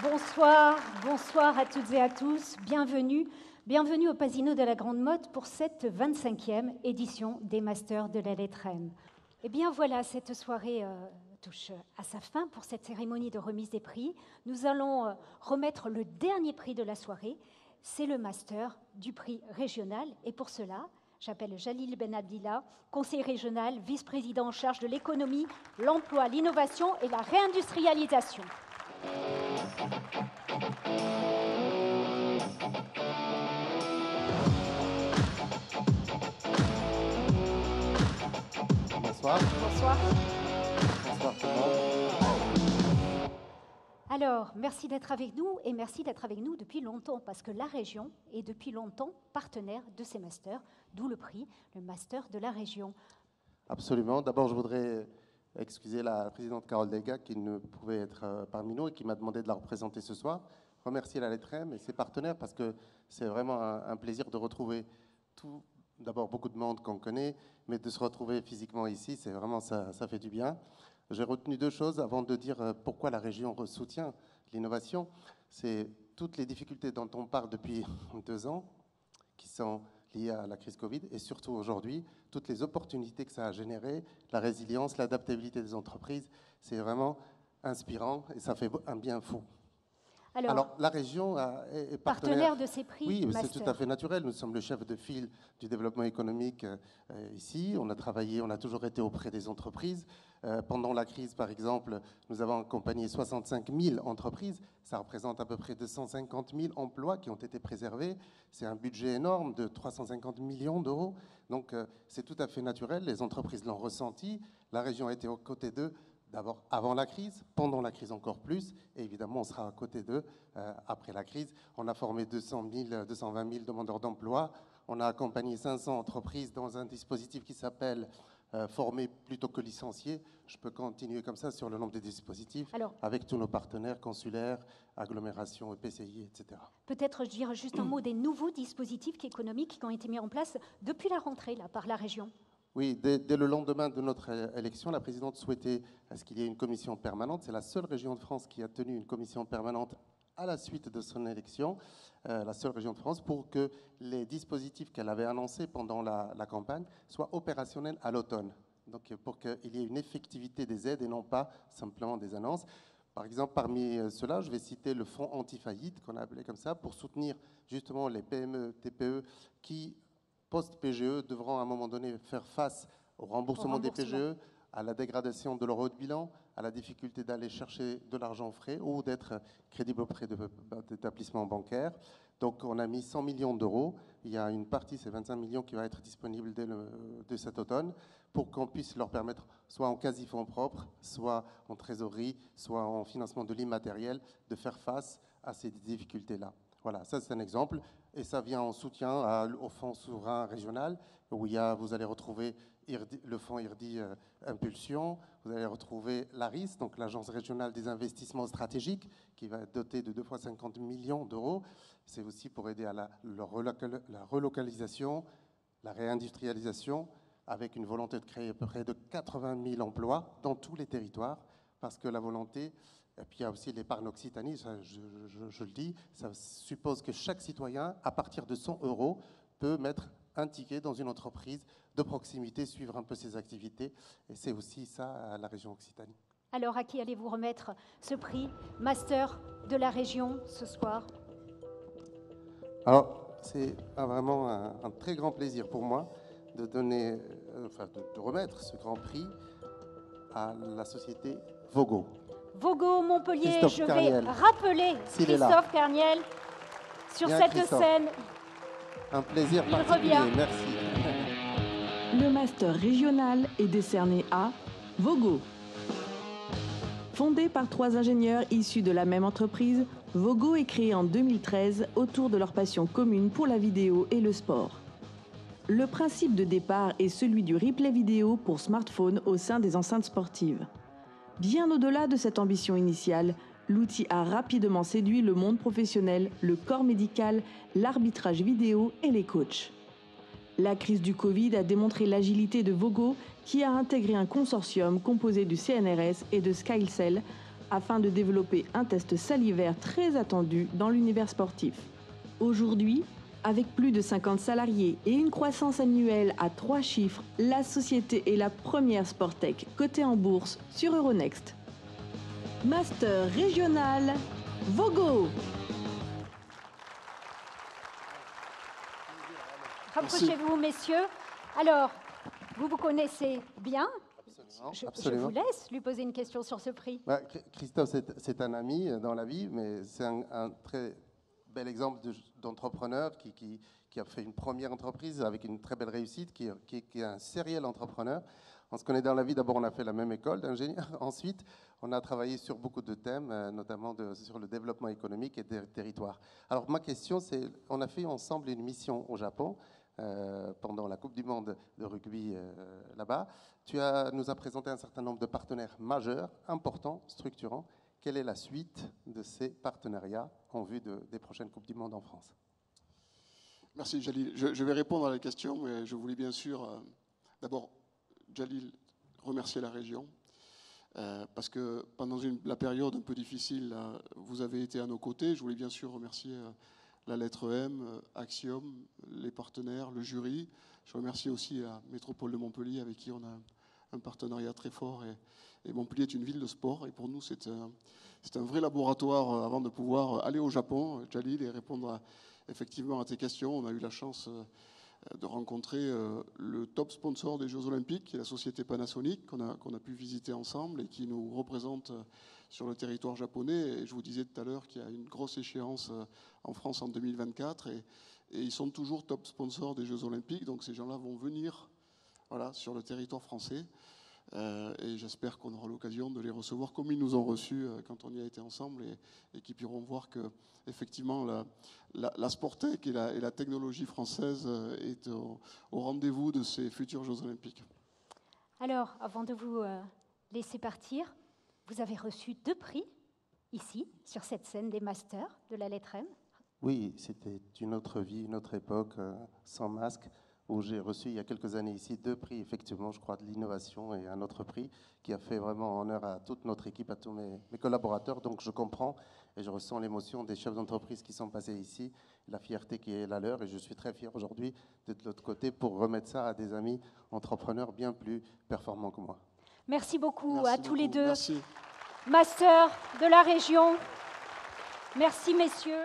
Bonsoir, bonsoir à toutes et à tous. Bienvenue au Pasino de la Grande Motte pour cette 25e édition des Masters de la Lettre M. Eh bien voilà, cette soirée touche à sa fin pour cette cérémonie de remise des prix. Nous allons remettre le dernier prix de la soirée. C'est le Master du prix régional. Et pour cela, j'appelle Jalil Ben Abdillah, conseiller régional, vice-président en charge de l'économie, l'emploi, l'innovation et la réindustrialisation. Bonsoir. Bonsoir. Bonsoir tout le monde. Alors, merci d'être avec nous et merci d'être avec nous depuis longtemps parce que la région est depuis longtemps partenaire de ces masters, d'où le prix, le master de la région. Absolument. D'abord, je voudrais excuser la présidente Carole Delga qui ne pouvait être parmi nous et qui m'a demandé de la représenter ce soir. Remercier la Lettre M et ses partenaires parce que c'est vraiment un plaisir de retrouver d'abord beaucoup de monde qu'on connaît, mais de se retrouver physiquement ici, c'est vraiment ça fait du bien. J'ai retenu deux choses avant de dire pourquoi la région soutient l'innovation. C'est toutes les difficultés dont on parle depuis 2 ans, qui sont liées à la crise Covid, et surtout aujourd'hui, toutes les opportunités que ça a générées, la résilience, l'adaptabilité des entreprises, c'est vraiment inspirant et ça fait un bien fou. Alors, la région est partenaire de ces prix. Oui, c'est tout à fait naturel. Nous sommes le chef de file du développement économique ici. On a toujours été auprès des entreprises. Pendant la crise, par exemple, nous avons accompagné 65 000 entreprises. Ça représente à peu près 250 000 emplois qui ont été préservés. C'est un budget énorme de 350 millions d'euros. Donc, c'est tout à fait naturel. Les entreprises l'ont ressenti. La région a été aux côtés d'eux. D'abord avant la crise, pendant la crise encore plus, et évidemment on sera à côté d'eux après la crise. On a formé 220 000 demandeurs d'emploi, on a accompagné 500 entreprises dans un dispositif qui s'appelle former plutôt que licencier. Je peux continuer comme ça sur le nombre des dispositifs avec tous nos partenaires consulaires, agglomérations, EPCI, etc. Peut-être dire juste un mot des nouveaux dispositifs économiques qui ont été mis en place depuis la rentrée là, par la région. Oui, dès le lendemain de notre élection, la présidente souhaitait qu'il y ait une commission permanente. C'est la seule région de France qui a tenu une commission permanente à la suite de son élection, la seule région de France, pour que les dispositifs qu'elle avait annoncés pendant la campagne soient opérationnels à l'automne. Donc pour qu'il y ait une effectivité des aides et non pas simplement des annonces. Par exemple, parmi ceux-là, je vais citer le fonds anti-faillite, qu'on a appelé comme ça, pour soutenir justement les PME, TPE qui post-PGE devront à un moment donné faire face au remboursement des PGE, à la dégradation de leur haut de bilan, à la difficulté d'aller chercher de l'argent frais ou d'être crédible auprès d'établissements bancaires. Donc on a mis 100 millions d'euros. Il y a une partie, c'est 25 millions, qui va être disponible dès cet automne pour qu'on puisse leur permettre, soit en quasi-fonds propres, soit en trésorerie, soit en financement de l'immatériel, de faire face à ces difficultés-là. Voilà, ça c'est un exemple. Et ça vient en soutien au fonds souverain régional, où vous allez retrouver le fonds IRDI Impulsion, vous allez retrouver l'ARIS, donc l'Agence régionale des investissements stratégiques, qui va être dotée de 2 fois 50 millions d'euros. C'est aussi pour aider à la relocalisation, la réindustrialisation, avec une volonté de créer à peu près de 80 000 emplois dans tous les territoires, parce que la volonté... Et puis il y a aussi l'épargne Occitanie, ça, je le dis, ça suppose que chaque citoyen, à partir de 100 €, peut mettre un ticket dans une entreprise de proximité, suivre un peu ses activités. Et c'est aussi ça à la région Occitanie. Alors à qui allez-vous remettre ce prix Master de la région ce soir? Alors c'est vraiment un très grand plaisir pour moi de remettre ce grand prix à la société Vogo. Vogo Montpellier, je vais rappeler Christophe Carniel sur cette scène. Un plaisir particulier, merci. Le master régional est décerné à Vogo. Fondé par 3 ingénieurs issus de la même entreprise, Vogo est créé en 2013 autour de leur passion commune pour la vidéo et le sport. Le principe de départ est celui du replay vidéo pour smartphone au sein des enceintes sportives. Bien au-delà de cette ambition initiale, l'outil a rapidement séduit le monde professionnel, le corps médical, l'arbitrage vidéo et les coachs. La crise du Covid a démontré l'agilité de Vogo qui a intégré un consortium composé du CNRS et de SkyCell afin de développer un test salivaire très attendu dans l'univers sportif. Aujourd'hui, avec plus de 50 salariés et une croissance annuelle à 3 chiffres, la société est la première Sportech cotée en bourse sur Euronext. Master régional, Vogo. Rapprochez-vous, messieurs. Alors, vous connaissez bien. Je vous laisse lui poser une question sur ce prix. Christophe, c'est un ami dans la vie, mais c'est un très bel exemple d'entrepreneur qui a fait une première entreprise avec une très belle réussite, qui est un serial entrepreneur. On se connaît dans la vie. D'abord, on a fait la même école d'ingénieur. Ensuite, on a travaillé sur beaucoup de thèmes, notamment sur le développement économique et des territoires. Alors, ma question, c'est, on a fait ensemble une mission au Japon pendant la Coupe du Monde de rugby là-bas. Nous as présenté un certain nombre de partenaires majeurs, importants, structurants. Quelle est la suite de ces partenariats en vue des prochaines Coupes du Monde en France? Merci Jalil. Je vais répondre à la question, mais je voulais bien sûr, d'abord, Jalil, remercier la région, parce que pendant la période un peu difficile, vous avez été à nos côtés. Je voulais bien sûr remercier la lettre M, Axiom, les partenaires, le jury. Je remercie aussi la métropole de Montpellier, avec qui on a un partenariat très fort. Et Montpellier est une ville de sport, et pour nous, c'est un vrai laboratoire avant de pouvoir aller au Japon, Jalil, et répondre effectivement à tes questions. On a eu la chance de rencontrer le top sponsor des Jeux Olympiques, qui est la société Panasonic, qu'on a pu visiter ensemble et qui nous représente sur le territoire japonais. Et je vous disais tout à l'heure qu'il y a une grosse échéance en France en 2024, et ils sont toujours top sponsors des Jeux Olympiques. Donc ces gens-là vont venir, voilà, sur le territoire français. Et j'espère qu'on aura l'occasion de les recevoir comme ils nous ont reçus quand on y a été ensemble, et qu'ils pourront voir que effectivement la Sportech et la technologie française est au rendez-vous de ces futurs Jeux Olympiques. Alors, avant de vous laisser partir, vous avez reçu 2 prix ici, sur cette scène des Masters de la lettre M. Oui, c'était une autre vie, une autre époque, sans masque, où j'ai reçu il y a quelques années ici 2 prix, effectivement, je crois, de l'innovation, et un autre prix qui a fait vraiment honneur à toute notre équipe, à tous mes collaborateurs. Donc je comprends et je ressens l'émotion des chefs d'entreprise qui sont passés ici, la fierté qui est la leur, et je suis très fier aujourd'hui d'être de l'autre côté pour remettre ça à des amis entrepreneurs bien plus performants que moi. Merci beaucoup. Merci à beaucoup. tous les 2. Merci. Masters de la région. Merci, messieurs.